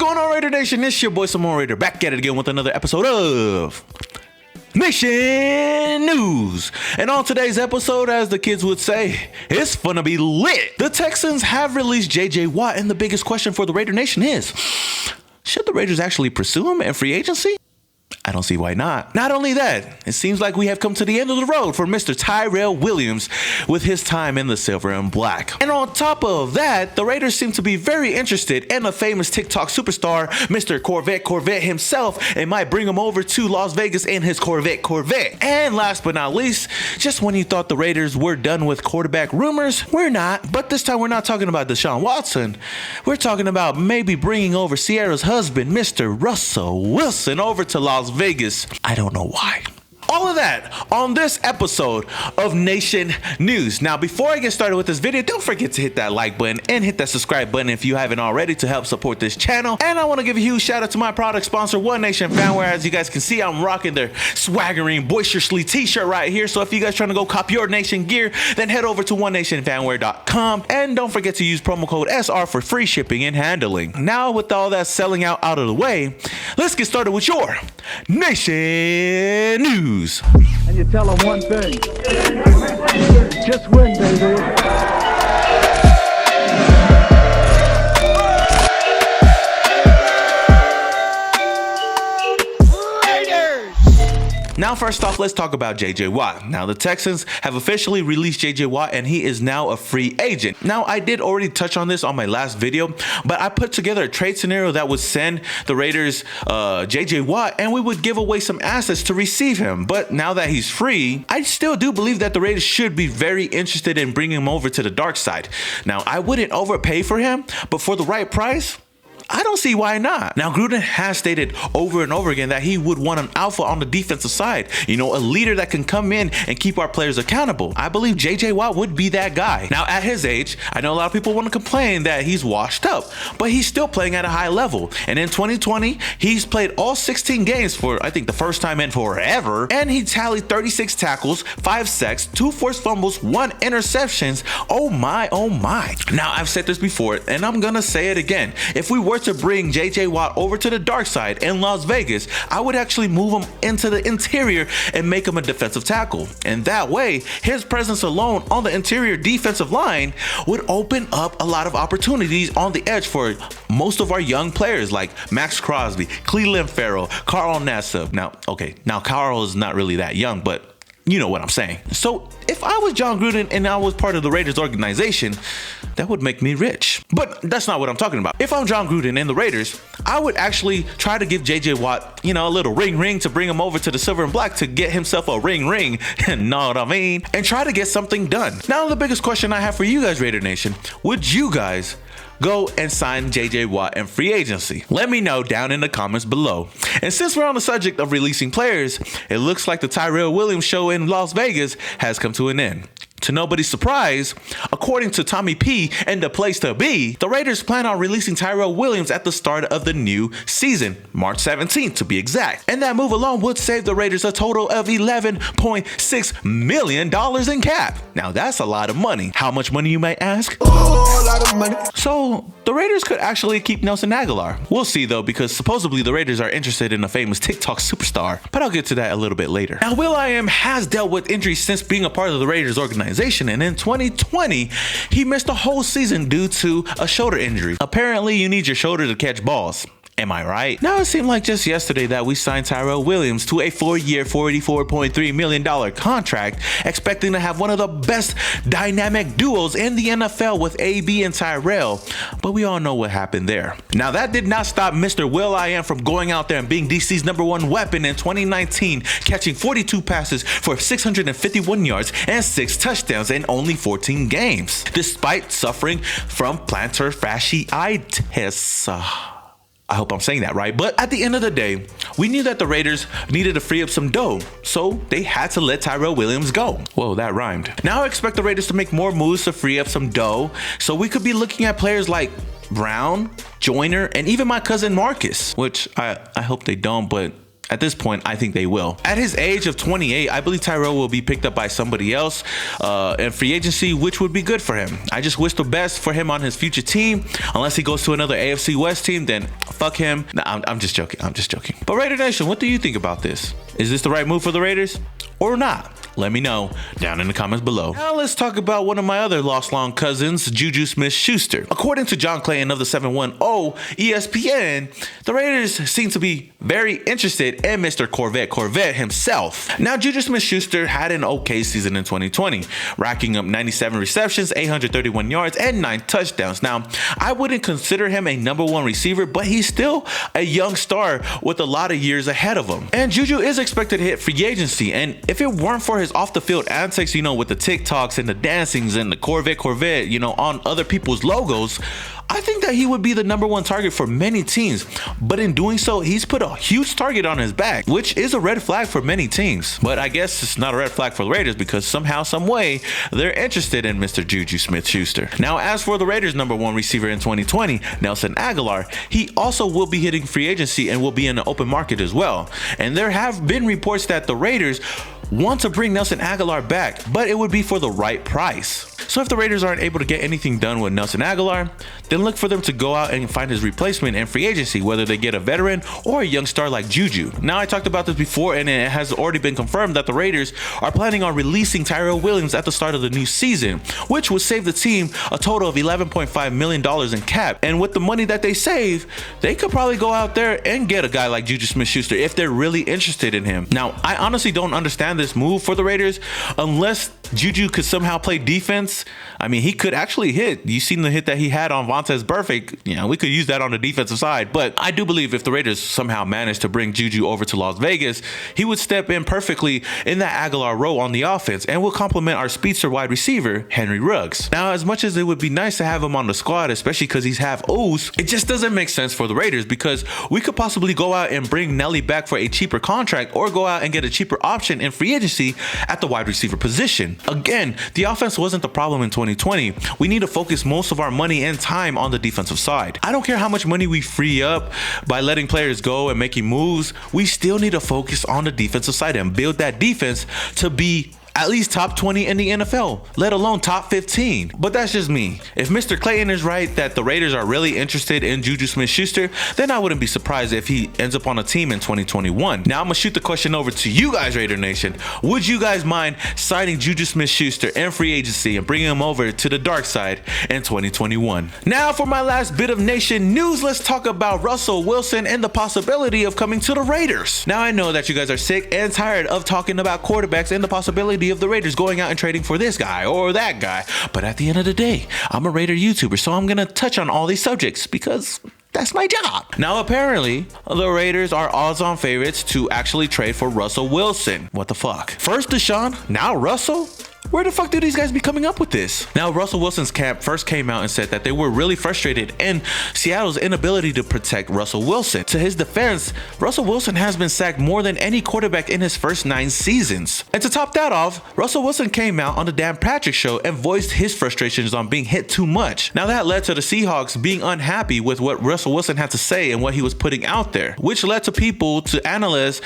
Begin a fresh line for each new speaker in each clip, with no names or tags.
going on, Raider Nation? It's your boy Simone Raider back at it again with another episode of Nation News. And on today's episode, as the kids would say, it's gonna be lit. The Texans have released JJ Watt, and the biggest question for the Raider Nation is, should the Raiders actually pursue him in free agency? I don't see why not. Not only that, it seems like we have come to the end of the road for Mr. Tyrell Williams with his time in the silver and black. And on top of that, the Raiders seem to be very interested in a famous TikTok superstar, Mr. Corvette himself, and might bring him over to Las Vegas in his Corvette. And last but not least, just when you thought the Raiders were done with quarterback rumors, we're not. But this time we're not talking about Deshaun Watson. We're talking about maybe bringing over Sierra's husband, Mr. Russell Wilson, over to Las Vegas. I don't know why. All of that on this episode of Nation News. Now, before I get started with this video, don't forget to hit that like button and hit that subscribe button if you haven't already to help support this channel. And I want to give a huge shout out to my product sponsor, One Nation Fanwear. As you guys can see, I'm rocking their swaggering, boisterously t-shirt right here. So if you guys trying to go cop your Nation gear, then head over to onenationfanwear.com. And don't forget to use promo code SR for free shipping and handling. Now, with all that selling out of the way, let's get started with your Nation News.
And you tell them one thing, just win, baby.
Now, first off, let's talk about JJ Watt. Now, the Texans have officially released JJ Watt, and he is now a free agent. Now, I did already touch on this on my last video, but I put together a trade scenario that would send the Raiders JJ Watt, and we would give away some assets to receive him. But now that he's free, I still do believe that the Raiders should be very interested in bringing him over to the dark side. Now, I wouldn't overpay for him, but for the right price, I don't see why not. Now, Gruden has stated over and over again that he would want an alpha on the defensive side. You know, a leader that can come in and keep our players accountable. I believe JJ Watt would be that guy. Now, at his age, I know a lot of people want to complain that he's washed up, but he's still playing at a high level. And in 2020, he's played all 16 games for, I think, the first time in forever. And he tallied 36 tackles, 5 sacks, 2 forced fumbles, 1 interceptions. Oh my, oh my. Now, I've said this before, and I'm going to say it again. If we were to bring JJ Watt over to the dark side in Las Vegas, I would actually move him into the interior and make him a defensive tackle. And that way, his presence alone on the interior defensive line would open up a lot of opportunities on the edge for most of our young players like Max Crosby, Cleveland Farrell, Carl Nassib. Now Carl is not really that young, but you know what I'm saying. So if I was John Gruden and I was part of the Raiders organization, that would make me rich. But that's not what I'm talking about. If I'm John Gruden and the Raiders, I would actually try to give JJ Watt, you know, a little ring to bring him over to the silver and black to get himself a ring. Know what I mean? And try to get something done. Now, the biggest question I have for you guys, Raider Nation, would you guys go and sign JJ Watt in free agency? Let me know down in the comments below. And since we're on the subject of releasing players, it looks like the Tyrell Williams show in Las Vegas has come to an end. To nobody's surprise, according to Tommy P and the place to be, the Raiders plan on releasing Tyrell Williams at the start of the new season, March 17th to be exact. And that move alone would save the Raiders a total of $11.6 million in cap. Now that's a lot of money. How much money, you might ask?
A lot of money.
So the Raiders could actually keep Nelson Aguilar. We'll see though, because supposedly the Raiders are interested in a famous TikTok superstar, but I'll get to that a little bit later. Now, will.i.am has dealt with injuries since being a part of the Raiders organization. And in 2020, he missed a whole season due to a shoulder injury. Apparently, you need your shoulder to catch balls. Am I right? Now, it seemed like just yesterday that we signed Tyrell Williams to a 4-year, $44.3 million contract, expecting to have one of the best dynamic duos in the NFL with AB and Tyrell. But we all know what happened there. Now, that did not stop Mr. will.i.am from going out there and being DC's #1 weapon in 2019, catching 42 passes for 651 yards and 6 touchdowns in only 14 games, despite suffering from plantar fasciitis. I hope I'm saying that right. But at the end of the day, we knew that the Raiders needed to free up some dough, so they had to let Tyrell Williams go. Whoa, that rhymed. Now I expect the Raiders to make more moves to free up some dough, so we could be looking at players like Brown, Joyner, and even my cousin Marcus, which I hope they don't, but at this point, I think they will. At his age of 28, I believe Tyrell will be picked up by somebody else in free agency, which would be good for him. I just wish the best for him on his future team. Unless he goes to another AFC West team, then fuck him. Nah, I'm just joking. I'm just joking. But Raider Nation, what do you think about this? Is this the right move for the Raiders or not? Let me know down in the comments below. Now let's talk about one of my other lost long cousins, Juju SmithSchuster. According to John Clayton of the 710 ESPN, the Raiders seem to be very interested in Mr. Corvette himself. Now, Juju SmithSchuster had an okay season in 2020, racking up 97 receptions, 831 yards, and 9 touchdowns. Now, I wouldn't consider him a #1 receiver, but he's still a young star with a lot of years ahead of him. And Juju is expected to hit free agency, and if it weren't for his off the field antics, with the TikToks and the dancings and the Corvette, on other people's logos, I think that he would be the #1 target for many teams. But in doing so, he's put a huge target on his back, which is a red flag for many teams. But I guess it's not a red flag for the Raiders because somehow, some way, they're interested in Mr. Juju SmithSchuster. Now, as for the Raiders' #1 receiver in 2020, Nelson Agholor, he also will be hitting free agency and will be in the open market as well. And there have been reports that the Raiders want to bring Nelson Agholor back, but it would be for the right price. So if the Raiders aren't able to get anything done with Nelson Agholor, then look for them to go out and find his replacement in free agency, whether they get a veteran or a young star like Juju. Now, I talked about this before, and it has already been confirmed that the Raiders are planning on releasing Tyrell Williams at the start of the new season, which would save the team a total of $11.5 million in cap. And with the money that they save, they could probably go out there and get a guy like Juju SmithSchuster if they're really interested in him. Now, I honestly don't understand this move for the Raiders unless Juju could somehow play defense. I mean, he could actually hit. You seen the hit that he had on Vontaze Burfict. We could use that on the defensive side. But I do believe if the Raiders somehow managed to bring Juju over to Las Vegas, he would step in perfectly in that Agholor role on the offense and will complement our speedster wide receiver, Henry Ruggs. Now, as much as it would be nice to have him on the squad, especially because he's half O's, it just doesn't make sense for the Raiders because we could possibly go out and bring Nelly back for a cheaper contract or go out and get a cheaper option in free agency at the wide receiver position. Again, the offense wasn't the problem in 2020. We need to focus most of our money and time on the defensive side. I don't care how much money we free up by letting players go and making moves. We still need to focus on the defensive side and build that defense to be at least top 20 in the NFL, let alone top 15. But that's just me. If Mr. Clayton is right that the Raiders are really interested in Juju SmithSchuster, then I wouldn't be surprised if he ends up on a team in 2021. Now I'm gonna shoot the question over to you guys, Raider Nation. Would you guys mind signing Juju SmithSchuster in free agency and bringing him over to the dark side in 2021? Now for my last bit of Nation news, let's talk about Russell Wilson and the possibility of coming to the Raiders. Now I know that you guys are sick and tired of talking about quarterbacks and the possibility of the Raiders going out and trading for this guy or that guy. But at the end of the day, I'm a Raider YouTuber, so I'm gonna touch on all these subjects because that's my job. Now, apparently, the Raiders are odds-on favorites to actually trade for Russell Wilson. What the fuck? First Deshaun, now Russell? Where the fuck do these guys be coming up with this? Now, Russell Wilson's camp first came out and said that they were really frustrated in Seattle's inability to protect Russell Wilson. To his defense, Russell Wilson has been sacked more than any quarterback in his first 9 seasons. And to top that off, Russell Wilson came out on the Dan Patrick Show and voiced his frustrations on being hit too much. Now, that led to the Seahawks being unhappy with what Russell Wilson had to say and what he was putting out there, which led to people, to analysts,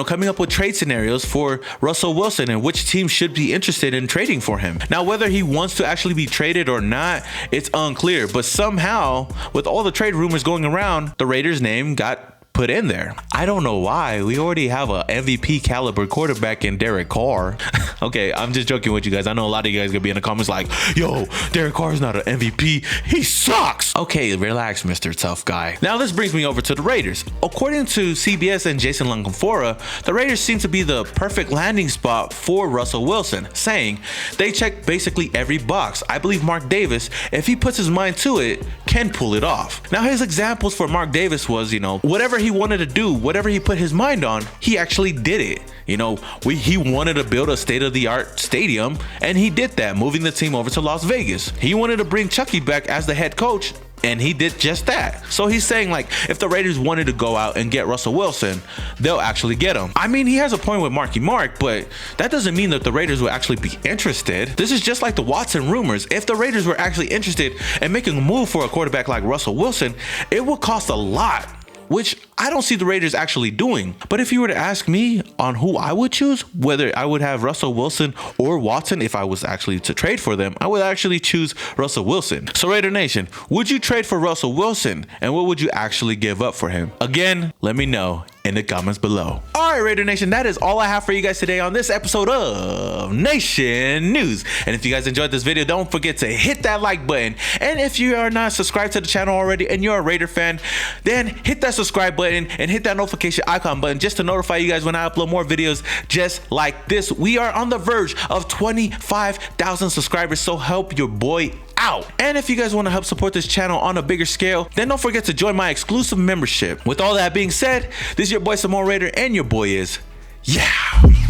coming up with trade scenarios for Russell Wilson and which team should be interested in trading for him. Now, whether he wants to actually be traded or not, it's unclear, but somehow with all the trade rumors going around, the Raiders name got put in there. I don't know why. We already have a MVP caliber quarterback in Derek Carr. Okay, I'm just joking with you guys. I know a lot of you guys gonna be in the comments like, yo, Derek Carr is not an MVP. He sucks. Okay, relax, Mr. Tough Guy. Now this brings me over to the Raiders. According to CBS and Jason Lancanfora, the Raiders seem to be the perfect landing spot for Russell Wilson, saying they check basically every box. I believe Mark Davis, if he puts his mind to it, can pull it off. Now his examples for Mark Davis was, whatever he wanted to do, whatever he put his mind on, he actually did it. He wanted to build a state-of-the-art stadium, and he did that, moving the team over to Las Vegas. He wanted to bring Chucky back as the head coach, and he did just that. So he's saying, if the Raiders wanted to go out and get Russell Wilson, they'll actually get him. I mean, he has a point with Marky Mark, but that doesn't mean that the Raiders will actually be interested. This is just like the Watson rumors. If the Raiders were actually interested in making a move for a quarterback like Russell Wilson, it would cost a lot. which I don't see the Raiders actually doing. But if you were to ask me on who I would choose, whether I would have Russell Wilson or Watson, if I was actually to trade for them, I would actually choose Russell Wilson. So Raider Nation, would you trade for Russell Wilson? And what would you actually give up for him? Again, let me know in the comments below. All right, Raider Nation, that is all I have for you guys today on this episode of Nation News. And if you guys enjoyed this video, don't forget to hit that like button. And if you are not subscribed to the channel already and you're a Raider fan, then hit that subscribe button and hit that notification icon button just to notify you guys when I upload more videos just like this. We are on the verge of 25,000 subscribers, so help your boy out. And if you guys want to help support this channel on a bigger scale, then don't forget to join my exclusive membership. With all that being said, this is your boy Samoan Raider, and your boy is yeah.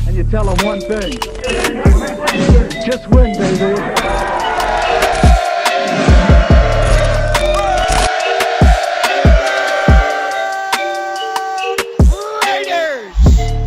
And you tell them one thing. Just win, baby.